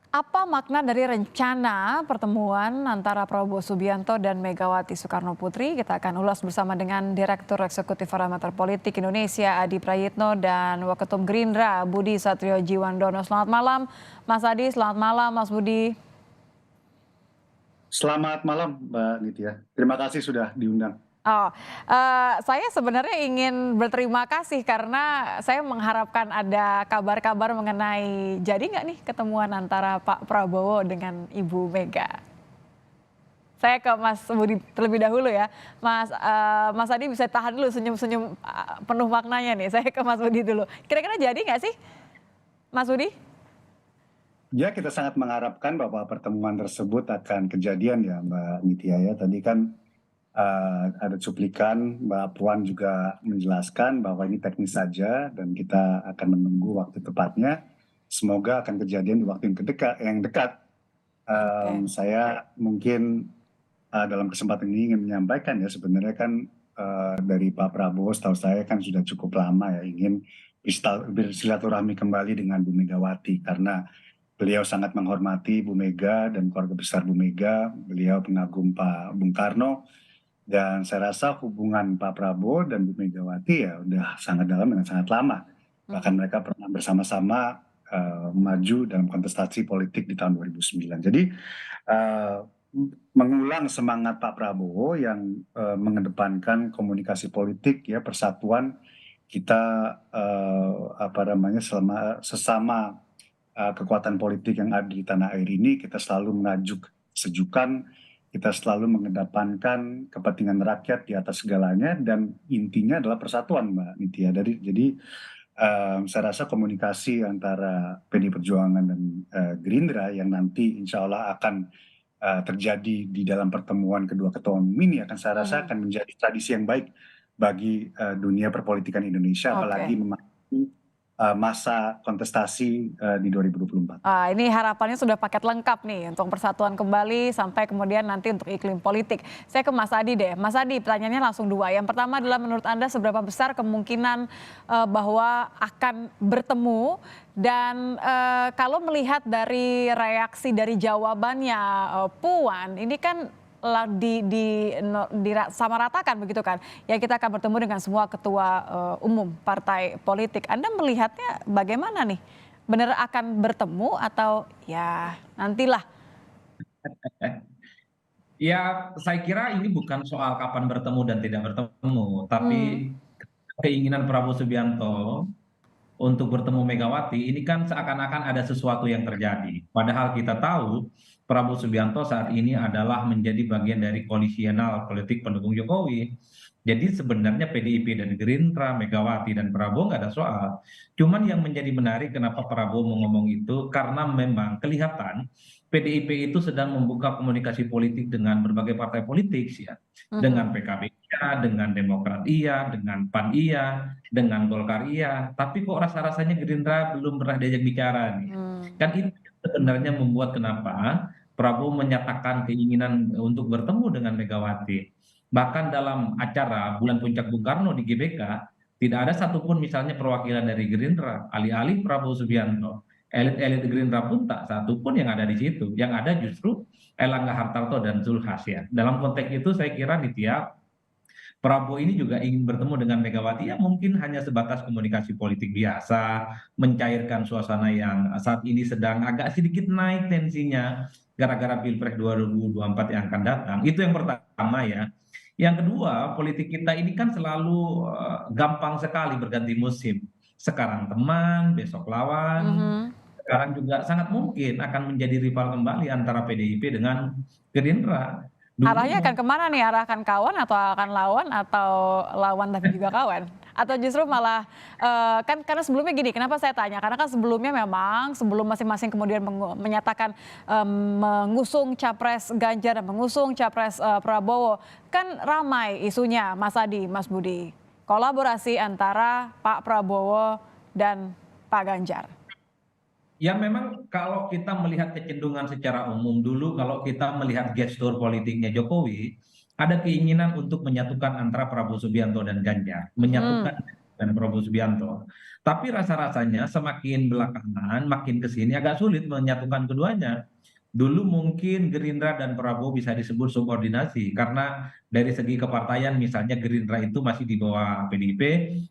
Apa makna dari rencana pertemuan antara Prabowo Subianto dan Megawati Soekarno Putri? Kita akan ulas bersama dengan Direktur Eksekutif Parameter Politik Indonesia Adi Prayitno dan Waketum Gerindra Budi Satrio Jiwandono. Selamat malam Mas Adi, selamat malam Mas Budi. Selamat malam, Mbak Nitya. Terima kasih sudah diundang. Oh, saya sebenarnya ingin berterima kasih karena saya mengharapkan ada kabar-kabar mengenai jadi nggak nih ketemuan antara Pak Prabowo dengan Ibu Mega. Saya ke Mas Budi terlebih dahulu ya. Mas Adi bisa tahan dulu senyum-senyum penuh maknanya nih. Saya ke Mas Budi dulu. Kira-kira jadi nggak sih, Mas Budi? Ya, kita sangat mengharapkan bahwa pertemuan tersebut akan kejadian ya, Mbak Nitya ya. Tadi kan ada cuplikan, Mbak Puan juga menjelaskan bahwa ini teknis saja dan kita akan menunggu waktu tepatnya. Semoga akan kejadian di waktu yang dekat. Oke. Saya mungkin dalam kesempatan ini ingin menyampaikan ya sebenarnya kan dari Pak Prabowo setahu saya kan sudah cukup lama ya ingin bersilaturahmi kembali dengan Bu Megawati karena beliau sangat menghormati Bu Mega dan keluarga besar Bu Mega, beliau pengagum Pak Bung Karno, dan saya rasa hubungan Pak Prabowo dan Bu Megawati ya udah sangat dalam dan sangat lama. Bahkan Mhm. mereka pernah bersama-sama maju dalam kontestasi politik di tahun 2009. Jadi eh, mengulang semangat Pak Prabowo yang mengedepankan komunikasi politik ya persatuan kita apa namanya sesama kekuatan politik yang ada di tanah air ini kita selalu mengajuk sejukan, kita selalu mengedepankan kepentingan rakyat di atas segalanya dan intinya adalah persatuan Mbak Nitya. Jadi saya rasa komunikasi antara PD Perjuangan dan Gerindra yang nanti insya Allah akan terjadi di dalam pertemuan kedua ketua umum ini akan saya rasa Mhm. akan menjadi tradisi yang baik bagi dunia perpolitikan Indonesia, apalagi Oke. memasuki masa kontestasi di 2024. Ini harapannya sudah paket lengkap nih untuk persatuan kembali sampai kemudian nanti untuk iklim politik. Saya ke Mas Adi deh. Mas Adi, pertanyaannya langsung dua. Yang pertama adalah menurut Anda seberapa besar kemungkinan bahwa akan bertemu dan kalau melihat dari reaksi dari jawabannya Puan, ini kan disamaratakan begitu kan. Ya kita akan bertemu dengan semua ketua umum partai politik. Anda melihatnya bagaimana nih? Bener akan bertemu atau ya nantilah? Ya, saya kira ini bukan soal kapan bertemu dan tidak bertemu, tapi Hmm. keinginan Prabowo Subianto untuk bertemu Megawati ini kan seakan-akan ada sesuatu yang terjadi. Padahal kita tahu Prabowo Subianto saat ini adalah menjadi bagian dari koalisional politik pendukung Jokowi. Jadi sebenarnya PDIP dan Gerindra, Megawati dan Prabowo nggak ada soal. Cuman yang menjadi menarik kenapa Prabowo mau ngomong itu karena memang kelihatan PDIP itu sedang membuka komunikasi politik dengan berbagai partai politik ya. Dengan Mhm. PKB iya, dengan Demokrat iya, dengan PAN iya, dengan Golkar iya, tapi kok rasa-rasanya Gerindra belum pernah diajak bicara nih. Mmm. Kan itu sebenarnya membuat kenapa Prabowo menyatakan keinginan untuk bertemu dengan Megawati. Bahkan dalam acara Bulan Puncak Bung Karno di GBK, tidak ada satupun misalnya perwakilan dari Gerindra, alih-alih Prabowo Subianto. Elit-elit Gerindra pun tak satupun yang ada di situ. Yang ada justru Erlangga Hartarto dan Zulkifli Hasan. Dalam konteks itu saya kira Nitya Prabowo ini juga ingin bertemu dengan Megawati ya mungkin hanya sebatas komunikasi politik biasa, mencairkan suasana yang saat ini sedang agak sedikit naik tensinya gara-gara Pilpres 2024 yang akan datang. Itu yang pertama ya. Yang kedua, politik kita ini kan selalu gampang sekali berganti musim. Sekarang teman, besok lawan, Mhm. sekarang juga sangat mungkin akan menjadi rival kembali antara PDIP dengan Gerindra. Arahnya akan Dulu kemana nih? Arah akan kawan atau akan lawan atau lawan tapi juga kawan? Atau justru malah, kan karena sebelumnya gini, kenapa saya tanya, karena kan sebelumnya memang sebelum masing-masing kemudian menyatakan, mengusung capres Ganjar dan mengusung capres, Prabowo, kan ramai isunya Mas Adi, Mas Budi, kolaborasi antara Pak Prabowo dan Pak Ganjar. ya memang kalau kita melihat kecenderungan secara umum dulu, kalau kita melihat gestur politiknya Jokowi, ada keinginan untuk menyatukan antara Prabowo Subianto dan Ganjar. Mhm. Menyatukan dan Prabowo Subianto. Tapi rasa-rasanya semakin belakangan, makin ke sini agak sulit menyatukan keduanya. Dulu mungkin Gerindra dan Prabowo bisa disebut subordinasi karena dari segi kepartaian misalnya Gerindra itu masih di bawah PDIP,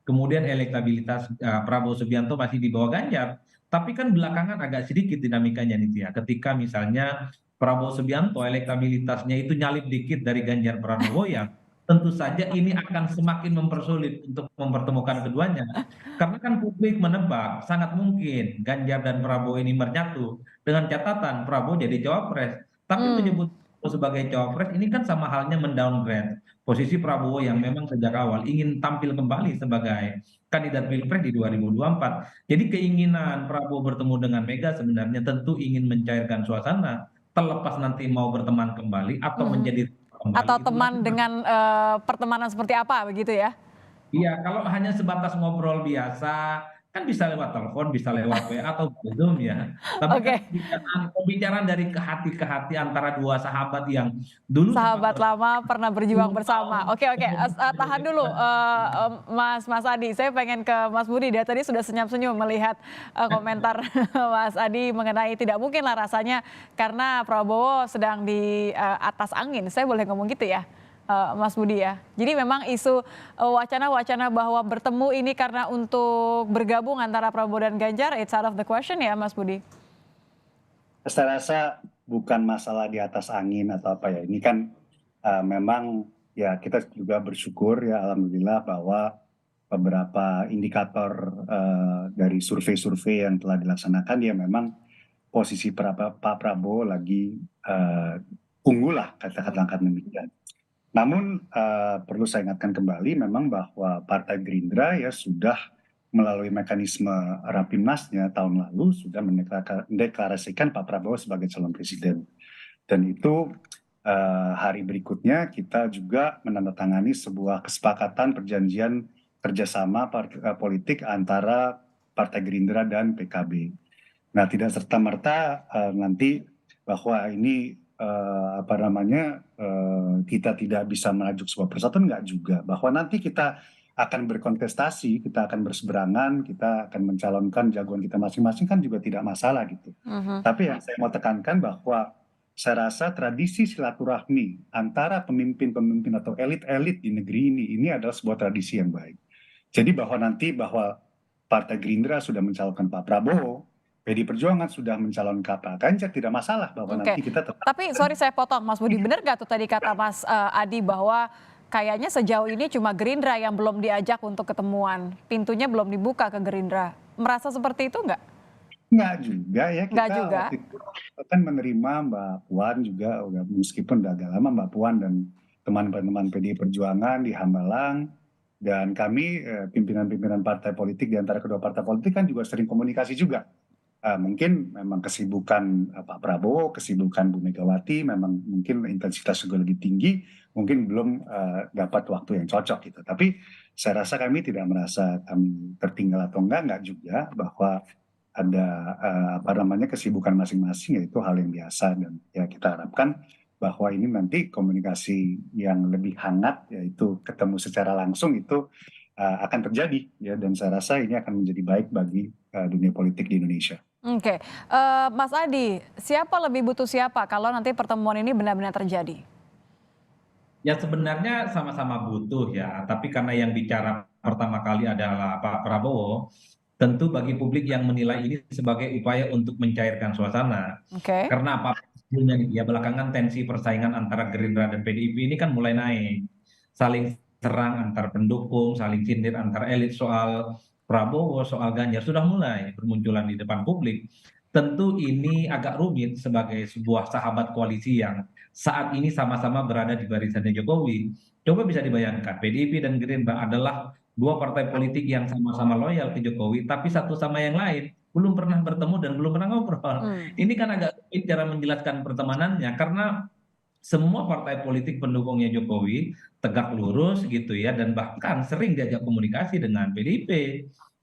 kemudian elektabilitas Prabowo Subianto masih di bawah Ganjar. Tapi kan belakangan agak sedikit dinamikanya nih ya. Ketika misalnya Prabowo Subianto elektabilitasnya itu nyalip dikit dari Ganjar Pranowo yang tentu saja ini akan semakin mempersulit untuk mempertemukan keduanya. Karena kan publik menebak sangat mungkin Ganjar dan Prabowo ini menyatu dengan catatan Prabowo jadi cawapres. Tapi Hmm. menyebut Prabowo sebagai cawapres ini kan sama halnya mendowngrade posisi Prabowo yang memang sejak awal ingin tampil kembali sebagai kandidat Pilpres di 2024. Jadi keinginan Prabowo bertemu dengan Mega sebenarnya tentu ingin mencairkan suasana, terlepas nanti mau berteman kembali atau Mhm. menjadi kembali Atau itu teman dengan pertemanan seperti apa begitu ya? iya, kalau hanya sebatas ngobrol biasa, kan bisa lewat telepon, bisa lewat WA atau Zoom ya. Tapi kan Oke. pembicaraan dari ke hati antara dua sahabat yang dulu sempat Sahabat lama pernah berjuang 10 tahun, bersama. Oke, oke. kemudian Tahan dulu, Mas Adi. Saya pengen ke Mas Budi. Dia tadi sudah senyum-senyum melihat komentar Mas Adi mengenai tidak mungkin lah rasanya karena Prabowo sedang di atas angin. Saya boleh ngomong gitu ya, Mas Budi ya. Jadi memang isu wacana-wacana bahwa bertemu ini karena untuk bergabung antara Prabowo dan Ganjar, it's out of the question ya, Mas Budi. Saya rasa bukan masalah di atas angin atau apa ya. Ini kan memang ya kita juga bersyukur ya alhamdulillah bahwa beberapa indikator dari survei-survei yang telah dilaksanakan ya memang posisi Pak Prabowo lagi unggul lah katakan demikian. Namun perlu saya ingatkan kembali memang bahwa Partai Gerindra ya sudah melalui mekanisme Rapimnasnya tahun lalu sudah mendeklarasikan Pak Prabowo sebagai calon presiden. Dan itu hari berikutnya kita juga menandatangani sebuah kesepakatan perjanjian kerjasama politik antara Partai Gerindra dan PKB. Nah, tidak serta-merta nanti bahwa ini kita tidak bisa merajuk sebuah persatuan, enggak juga. Bahwa nanti kita akan berkontestasi, kita akan berseberangan, kita akan mencalonkan jagoan kita masing-masing kan juga tidak masalah gitu. Tapi yang saya mau tekankan bahwa saya rasa tradisi silaturahmi antara pemimpin-pemimpin atau elit-elit di negeri ini adalah sebuah tradisi yang baik. Jadi bahwa Partai Gerindra sudah mencalonkan Pak Prabowo, PD Perjuangan sudah mencalonkan Pak Ganjar, tidak masalah bahwa Oke. nanti kita tetap. Tapi sorry saya potong, Mas Budi. Benar gak tuh tadi kata Mas Adi bahwa kayaknya sejauh ini cuma Gerindra yang belum diajak untuk ketemuan. Pintunya belum dibuka ke Gerindra. Merasa seperti itu nggak? Nggak juga ya, Nggak kita juga. waktu itu kan menerima Mbak Puan juga, meskipun udah agak lama Mbak Puan dan teman-teman PDI Perjuangan di Hambalang, dan kami pimpinan-pimpinan partai politik di antara kedua partai politik kan juga sering komunikasi juga. Mungkin memang kesibukan Pak Prabowo, kesibukan Bu Megawati, memang mungkin intensitas juga lebih tinggi, mungkin belum dapat waktu yang cocok gitu. Tapi saya rasa kami tidak merasa kami tertinggal atau enggak juga, bahwa ada kesibukan masing-masing, yaitu hal yang biasa, dan ya kita harapkan bahwa ini nanti komunikasi yang lebih hangat, yaitu ketemu secara langsung itu akan terjadi ya, dan saya rasa ini akan menjadi baik bagi dunia politik di Indonesia. Oke. Mas Adi, siapa lebih butuh siapa kalau nanti pertemuan ini benar-benar terjadi? Ya sebenarnya sama-sama butuh ya, tapi karena yang bicara pertama kali adalah Pak Prabowo, tentu bagi publik yang menilai ini sebagai upaya untuk mencairkan suasana. Oke. Karena apa sebelumnya nih, ya belakangan tensi persaingan antara Gerindra dan PDIP ini kan mulai naik. Saling serang antar pendukung, saling sindir antar elit soal Prabowo, soal Ganjar sudah mulai bermunculan di depan publik. Tentu ini agak rumit sebagai sebuah sahabat koalisi yang saat ini sama-sama berada di barisannya Jokowi. Coba bisa dibayangkan, PDIP dan Gerindra adalah dua partai politik yang sama-sama loyal ke Jokowi, tapi satu sama yang lain belum pernah bertemu dan belum pernah ngobrol. Ini kan agak sulit cara menjelaskan pertemanannya, karena semua partai politik pendukungnya Jokowi tegak lurus gitu ya, dan bahkan sering diajak komunikasi dengan PDIP,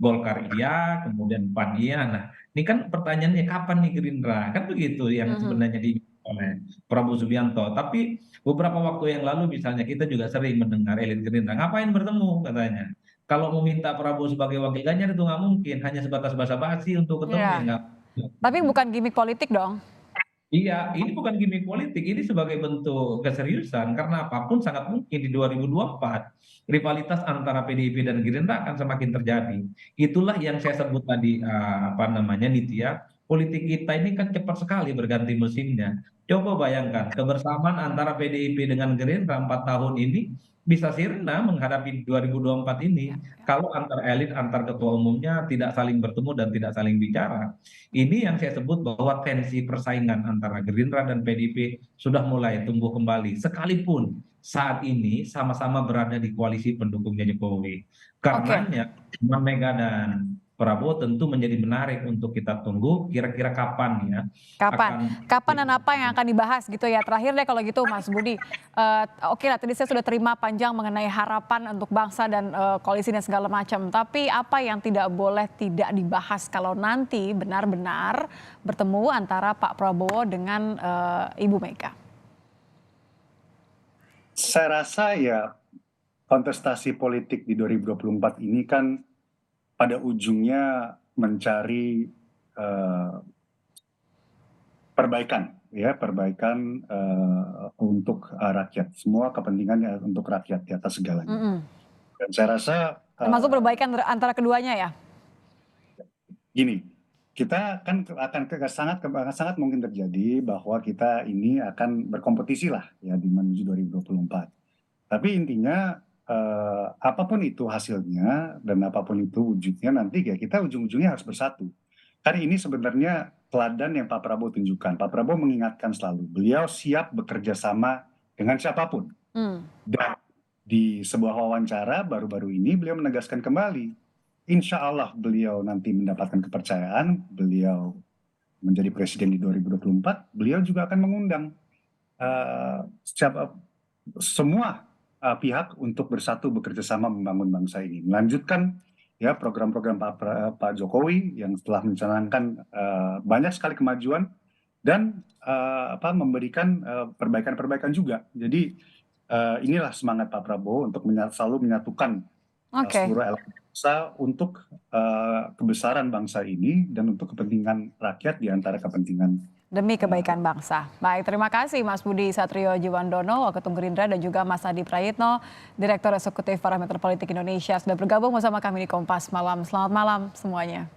Golkar iya, kemudian PAN iya. Nah, ini kan pertanyaannya kapan nih Gerindra? Kan begitu yang sebenarnya di oleh Prabowo Subianto. Tapi beberapa waktu yang lalu misalnya kita juga sering mendengar elit Gerindra, ngapain bertemu katanya. Kalau meminta Prabowo sebagai wakil Ganjar itu nggak mungkin, hanya sebatas basa-basi untuk ketemu ya Iya. nggak. Tapi bukan gimmick politik dong. Iya, ini bukan gimmick politik, ini sebagai bentuk keseriusan karena apapun sangat mungkin di 2024 rivalitas antara PDIP dan Gerindra akan semakin terjadi. Itulah yang saya sebut tadi apa namanya Nitya, politik kita ini kan cepat sekali berganti musimnya. Coba bayangkan kebersamaan antara PDIP dengan Gerindra 4 tahun ini bisa sirna menghadapi 2024 ini kalau antar elit, antar ketua umumnya tidak saling bertemu dan tidak saling bicara. Ini yang saya sebut bahwa tensi persaingan antara Gerindra dan PDIP sudah mulai tumbuh kembali. Sekalipun saat ini sama-sama berada di koalisi pendukungnya Jokowi. Oke. Karenanya Mega dan Prabowo tentu menjadi menarik untuk kita tunggu kira-kira kapan ya Kapan? akan. Kapan dan apa yang akan dibahas gitu ya? Terakhir deh kalau gitu Mas Budi. Oke lah tadi saya sudah terima panjang mengenai harapan untuk bangsa dan koalisi dan segala macam. Tapi apa yang tidak boleh tidak dibahas kalau nanti benar-benar bertemu antara Pak Prabowo dengan Ibu Mega? Saya rasa ya kontestasi politik di 2024 ini kan pada ujungnya mencari perbaikan untuk rakyat, semua kepentingannya untuk rakyat di atas segalanya. Dan saya rasa Termasuk perbaikan antara keduanya ya? gini, kita kan sangat mungkin terjadi bahwa kita ini akan berkompetisi lah ya di menuju 2024. Tapi intinya apapun itu hasilnya dan apapun itu wujudnya nanti ya kita ujung-ujungnya harus bersatu. Kan ini sebenarnya teladan yang Pak Prabowo tunjukkan. Pak Prabowo mengingatkan selalu, beliau siap bekerja sama dengan siapapun. Dan di sebuah wawancara baru-baru ini beliau menegaskan kembali, insya Allah beliau nanti mendapatkan kepercayaan, beliau menjadi presiden di 2024, beliau juga akan mengundang semua pihak untuk bersatu bekerja sama membangun bangsa ini. Melanjutkan ya program-program Pak Jokowi yang telah mencanangkan banyak sekali kemajuan dan memberikan perbaikan-perbaikan juga. Jadi inilah semangat Pak Prabowo untuk selalu menyatukan seluruh elemen bangsa untuk kebesaran bangsa ini dan untuk kepentingan rakyat di antara kepentingan Demi kebaikan bangsa. Baik, terima kasih Mas Budi Satrio Jiwandono, Waketum Gerindra, dan juga Mas Adi Prayitno, Direktur Eksekutif Parameter Politik Indonesia, sudah bergabung bersama kami di Kompas Malam. Selamat malam semuanya.